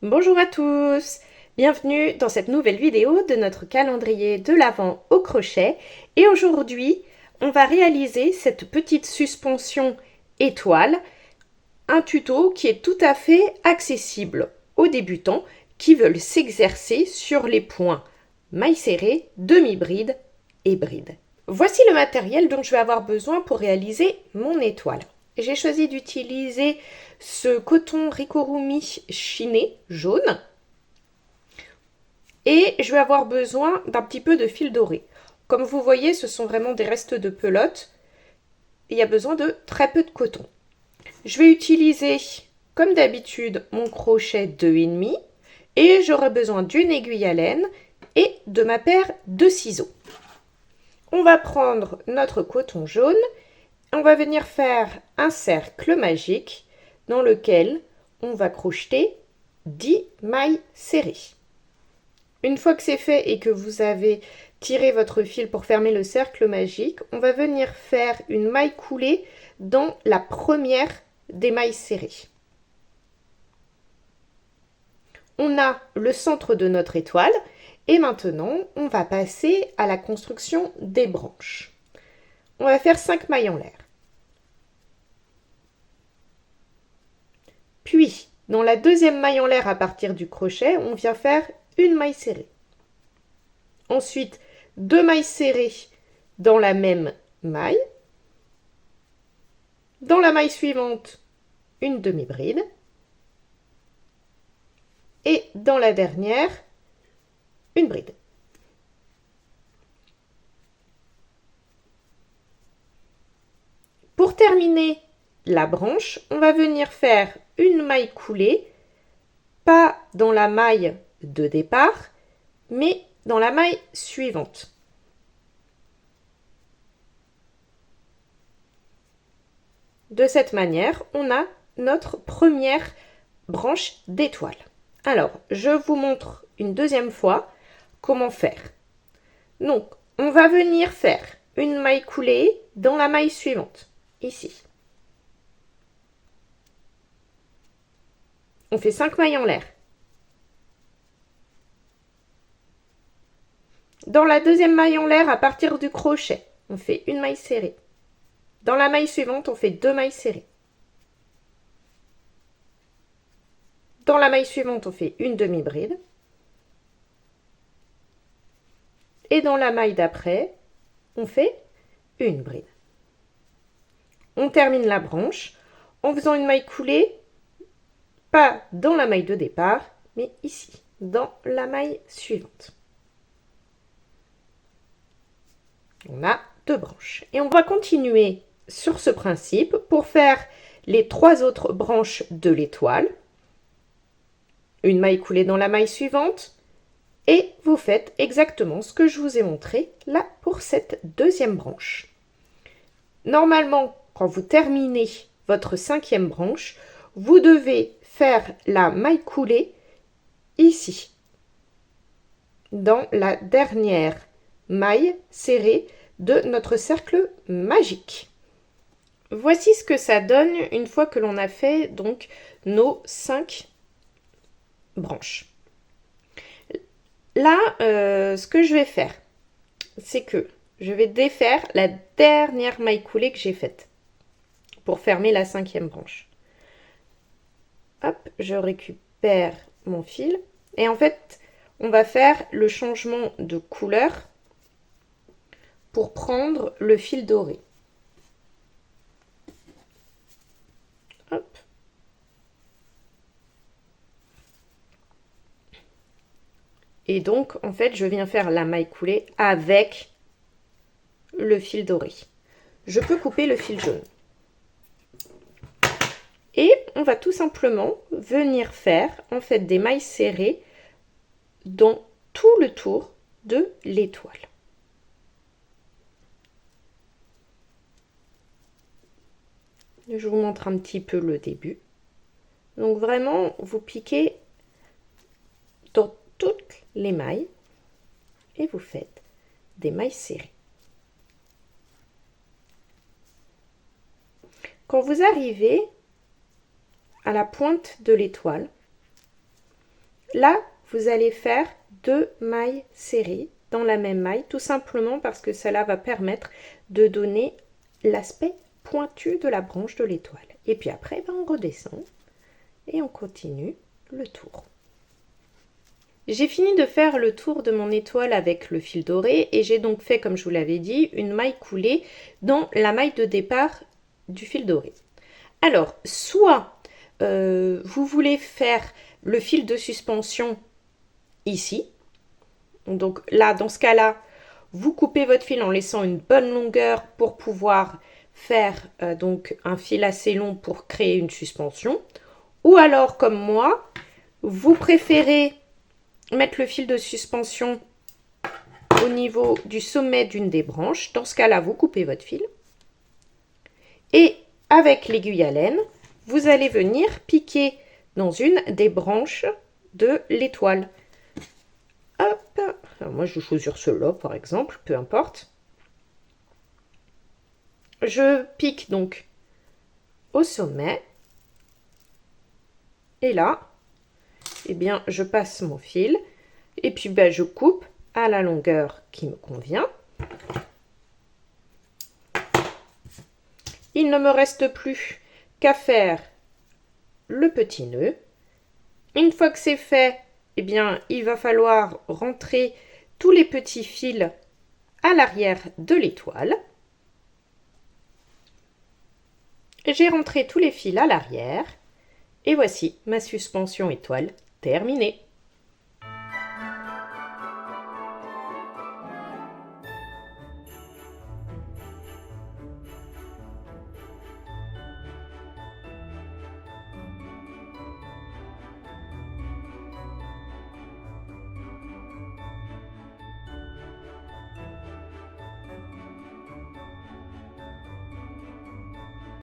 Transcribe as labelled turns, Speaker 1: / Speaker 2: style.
Speaker 1: Bonjour à tous, bienvenue dans cette nouvelle vidéo de notre calendrier de l'Avent au crochet. Et aujourd'hui, on va réaliser cette petite suspension étoile, un tuto qui est tout à fait accessible aux débutants qui veulent s'exercer sur les points mailles serrées, demi-bride et bride. Voici le matériel dont je vais avoir besoin pour réaliser mon étoile. J'ai choisi d'utiliser ce coton Ricorumi chiné jaune et je vais avoir besoin d'un petit peu de fil doré. Comme vous voyez, ce sont vraiment des restes de pelote. Il y a besoin de très peu de coton. Je vais utiliser, comme d'habitude, mon crochet 2,5 et j'aurai besoin d'une aiguille à laine et de ma paire de ciseaux. On va prendre notre coton jaune. On va venir faire un cercle magique dans lequel on va crocheter 10 mailles serrées. Une fois que c'est fait et que vous avez tiré votre fil pour fermer le cercle magique, on va venir faire une maille coulée dans la première des mailles serrées. On a le centre de notre étoile et maintenant on va passer à la construction des branches. On va faire 5 mailles en l'air. Puis, dans la deuxième maille en l'air à partir du crochet, on vient faire une maille serrée. Ensuite, 2 mailles serrées dans la même maille. Dans la maille suivante, une demi-bride. Et dans la dernière, une bride. Pour terminer la branche, on va venir faire une maille coulée, pas dans la maille de départ, mais dans la maille suivante. De cette manière, on a notre première branche d'étoile. Alors, je vous montre une deuxième fois comment faire. Donc, on va venir faire une maille coulée dans la maille suivante, ici. On fait 5 mailles en l'air. Dans la deuxième maille en l'air, à partir du crochet, on fait une maille serrée. Dans la maille suivante, on fait 2 mailles serrées. Dans la maille suivante, on fait une demi-bride. Et dans la maille d'après, on fait une bride. On termine la branche en faisant une maille coulée, pas dans la maille de départ, mais ici, dans la maille suivante. On a 2 branches. Et on va continuer sur ce principe pour faire les 3 autres branches de l'étoile. Une maille coulée dans la maille suivante. Et vous faites exactement ce que je vous ai montré là pour cette deuxième branche. Normalement, quand vous terminez votre 5e branche, vous devez faire la maille coulée ici, dans la dernière maille serrée de notre cercle magique. Voici ce que ça donne une fois que l'on a fait donc nos 5 branches. Là, ce que je vais faire, c'est que je vais défaire la dernière maille coulée que j'ai faite pour fermer la 5e branche. Hop, je récupère mon fil et en fait, on va faire le changement de couleur pour prendre le fil doré. Hop. Et donc, en fait, je viens faire la maille coulée avec le fil doré. Je peux couper le fil jaune. Et on va tout simplement venir faire en fait des mailles serrées dans tout le tour de l'étoile. Je vous montre un petit peu le début. Donc vraiment, vous piquez dans toutes les mailles et vous faites des mailles serrées. Quand vous arrivez à la pointe de l'étoile, Là, vous allez faire 2 mailles serrées dans la même maille, tout simplement parce que cela va permettre de donner l'aspect pointu de la branche de l'étoile. Et puis après, on redescend et on continue le tour. J'ai fini de faire le tour de mon étoile avec le fil doré et j'ai donc fait, comme je vous l'avais dit, une maille coulée dans la maille de départ du fil doré. Alors, soit vous voulez faire le fil de suspension ici. Donc là, dans ce cas-là, vous coupez votre fil en laissant une bonne longueur pour pouvoir faire donc un fil assez long pour créer une suspension. Ou alors, comme moi, vous préférez mettre le fil de suspension au niveau du sommet d'une des branches. Dans ce cas-là, vous coupez votre fil. Et avec l'aiguille à laine, vous allez venir piquer dans une des branches de l'étoile. Hop. Alors moi, je vais choisir ceux-là, par exemple, peu importe. Je pique donc au sommet. Et là, eh bien, je passe mon fil. Et puis, je coupe à la longueur qui me convient. Il ne me reste plus qu'à faire le petit nœud. Une fois que c'est fait, eh bien, il va falloir rentrer tous les petits fils à l'arrière de l'étoile. J'ai rentré tous les fils à l'arrière et voici ma suspension étoile terminée.